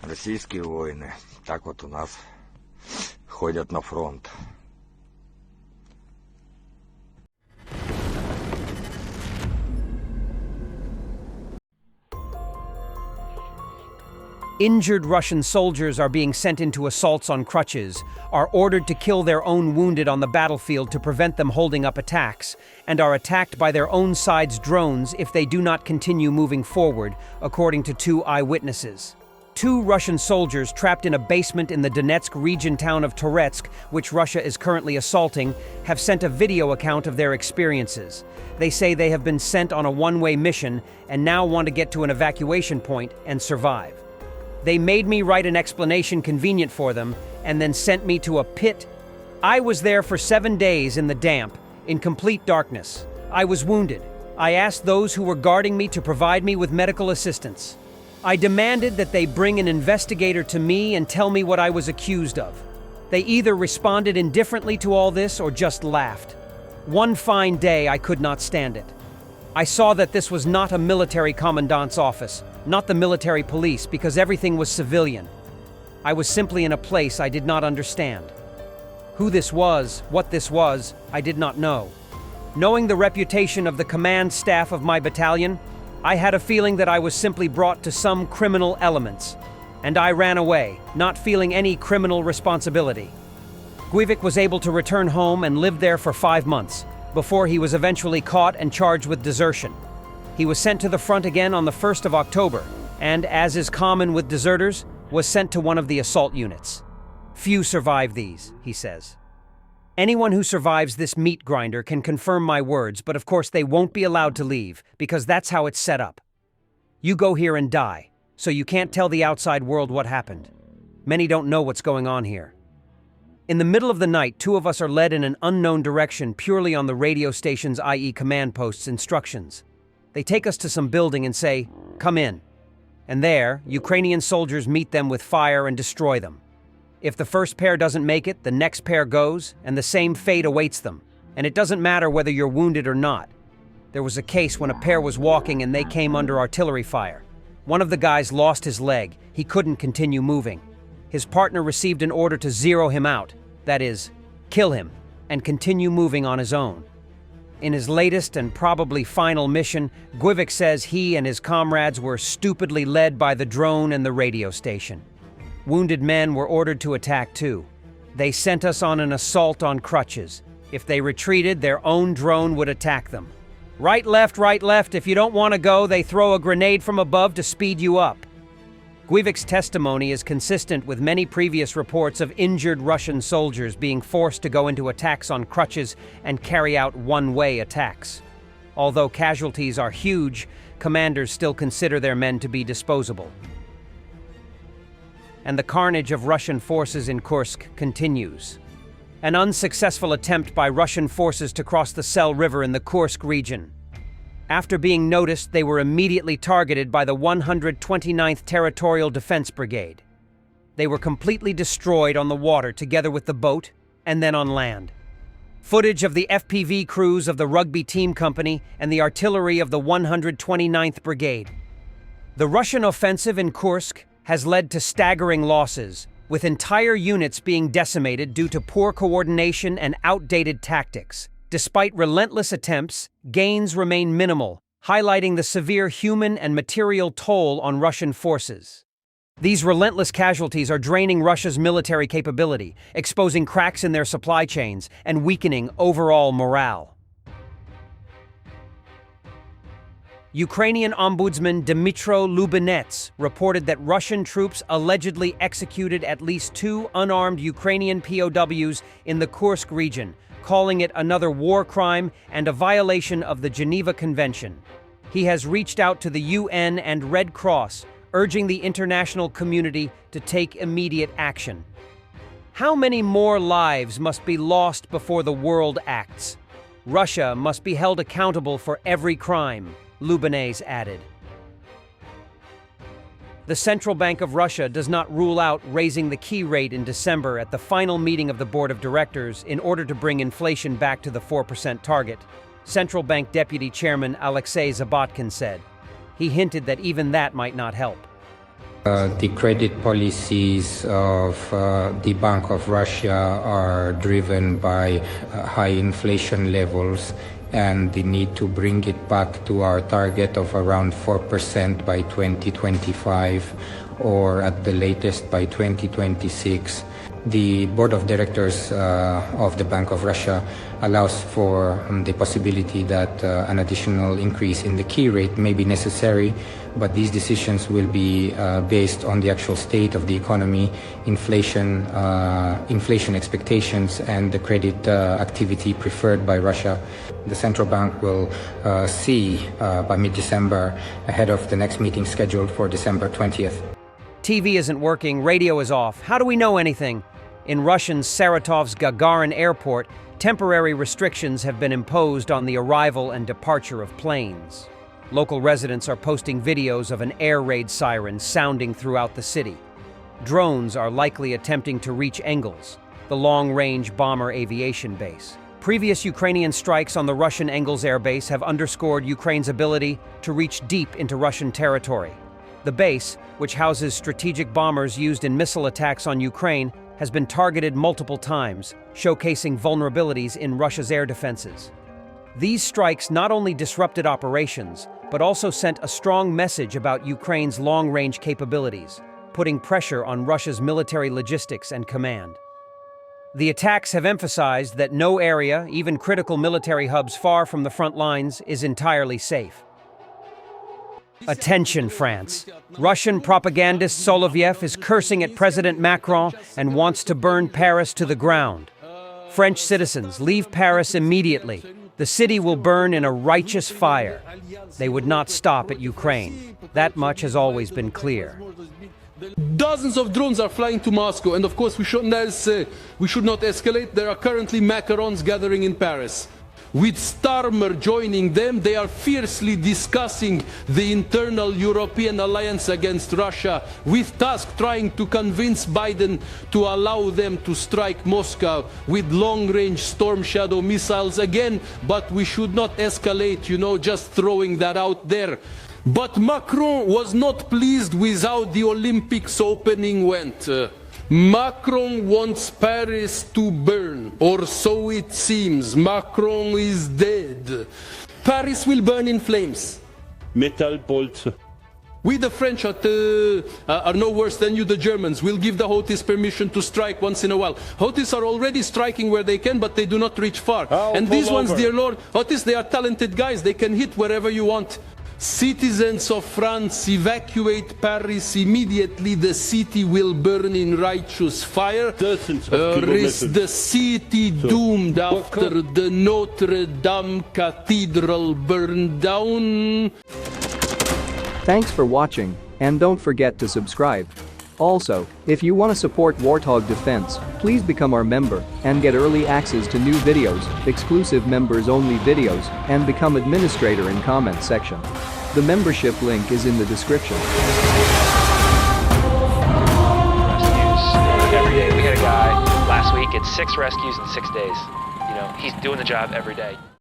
Российские воины так вот у нас ходят на фронт. Injured Russian soldiers are being sent into assaults on Crutches, are ordered to kill their own wounded on the battlefield to prevent them holding up attacks, and are attacked by their own side's drones if they do not continue moving forward, according to 2 eyewitnesses. 2 Russian soldiers trapped in a basement in the Donetsk region town of Toretsk, which Russia is currently assaulting, have sent a video account of their experiences. They say they have been sent on a one-way mission and now want to get to an evacuation point and survive. They made me write an explanation convenient for them and then sent me to a pit. I was there for 7 days in the damp, in complete darkness. I was wounded. I asked those who were guarding me to provide me with medical assistance. I demanded that they bring an investigator to me and tell me what I was accused of. They either responded indifferently to all this or just laughed. One fine day, I could not stand it. I saw that this was not a military commandant's office, not the military police, because everything was civilian. I was simply in a place I did not understand. Who this was, what this was, I did not know. Knowing the reputation of the command staff of my battalion, I had a feeling that I was simply brought to some criminal elements, and I ran away, not feeling any criminal responsibility. Guivik was able to return home and lived there for 5 months, before he was eventually caught and charged with desertion. He was sent to the front again on the 1st of October, and, as is common with deserters, was sent to one of the assault units. Few survive these, he says. Anyone who survives this meat grinder can confirm my words, but of course they won't be allowed to leave, because that's how it's set up. You go here and die, so you can't tell the outside world what happened. Many don't know what's going on here. In the middle of the night, 2 of us are led in an unknown direction purely on the radio station's, i.e. command post's, instructions. They take us to some building and say, "Come in." And there, Ukrainian soldiers meet them with fire and destroy them. If the first pair doesn't make it, the next pair goes, and the same fate awaits them. And it doesn't matter whether you're wounded or not. There was a case when a pair was walking and they came under artillery fire. One of the guys lost his leg. He couldn't continue moving. His partner received an order to zero him out, that is, kill him, and continue moving on his own. In his latest and probably final mission, Guivik says he and his comrades were stupidly led by the drone and the radio station. Wounded men were ordered to attack too. They sent us on an assault on Crutches. If they retreated, their own drone would attack them. Right, left, if you don't want to go, they throw a grenade from above to speed you up. Guivik's testimony is consistent with many previous reports of injured Russian soldiers being forced to go into attacks on Crutches and carry out one-way attacks. Although casualties are huge, commanders still consider their men to be disposable. And the carnage of Russian forces in Kursk continues. An unsuccessful attempt by Russian forces to cross the Sel River in the Kursk region. After being noticed, they were immediately targeted by the 129th Territorial Defense Brigade. They were completely destroyed on the water together with the boat, and then on land. Footage of the FPV crews of the rugby team company and the artillery of the 129th Brigade. The Russian offensive in Kursk has led to staggering losses, with entire units being decimated due to poor coordination and outdated tactics. Despite relentless attempts, gains remain minimal, highlighting the severe human and material toll on Russian forces. These relentless casualties are draining Russia's military capability, exposing cracks in their supply chains, and weakening overall morale. Ukrainian Ombudsman Dmytro Lubinets reported that Russian troops allegedly executed at least 2 unarmed Ukrainian POWs in the Kursk region, calling it another war crime and a violation of the Geneva Convention. He has reached out to the UN and Red Cross, urging the international community to take immediate action. How many more lives must be lost before the world acts? Russia must be held accountable for every crime, Lubinets added. The Central Bank of Russia does not rule out raising the key rate in December at the final meeting of the Board of Directors in order to bring inflation back to the 4% target, Central Bank Deputy Chairman Alexei Zabatkin said. He hinted that even that might not help. The credit policies of the Bank of Russia are driven by high inflation levels and the need to bring it back to our target of around 4% by 2025 or at the latest by 2026. The board of directors of the Bank of Russia allows for the possibility that an additional increase in the key rate may be necessary, but these decisions will be based on the actual state of the economy, inflation expectations, and the credit activity preferred by Russia. The central bank will see by mid-December, ahead of the next meeting scheduled for December 20th. TV isn't working, radio is off. How do we know anything? In Russian Saratov's Gagarin airport, temporary restrictions have been imposed on the arrival and departure of planes. Local residents are posting videos of an air raid siren sounding throughout the city. Drones are likely attempting to reach Engels, the long-range bomber aviation base. Previous Ukrainian strikes on the Russian Engels airbase have underscored Ukraine's ability to reach deep into Russian territory. The base, which houses strategic bombers used in missile attacks on Ukraine, has been targeted multiple times, showcasing vulnerabilities in Russia's air defenses. These strikes not only disrupted operations, but also sent a strong message about Ukraine's long-range capabilities, putting pressure on Russia's military logistics and command. The attacks have emphasized that no area, even critical military hubs far from the front lines, is entirely safe. Attention, France. Russian propagandist Soloviev is cursing at President Macron and wants to burn Paris to the ground. French citizens, leave Paris immediately. The city will burn in a righteous fire. They would not stop at Ukraine. That much has always been clear. Dozens of drones are flying to Moscow, and of course we should not escalate. There are currently macarons gathering in Paris. With Starmer joining them, they are fiercely discussing the internal European alliance against Russia, with Tusk trying to convince Biden to allow them to strike Moscow with long-range Storm Shadow missiles again, but we should not escalate, just throwing that out there. But Macron was not pleased with how the Olympics opening went. Macron wants Paris to burn, or so it seems. Macron is dead. Paris will burn in flames. Metal bolts. We, the French, are no worse than you, the Germans. We'll give the Houthis permission to strike once in a while. Houthis are already striking where they can, but they do not reach far. And these ones, dear Lord, Houthis, they are talented guys. They can hit wherever you want. Citizens of France, evacuate Paris immediately. The city will burn in righteous fire. Is the city doomed after the Notre Dame Cathedral burned down? Thanks for watching, and don't forget to subscribe. Also, if you want to support Warthog Defense, please become our member and get early access to new videos, exclusive members-only videos, and become administrator in comment section. The membership link is in the description. Rescues every day. We had a guy last week at 6 rescues in 6 days. He's doing the job every day.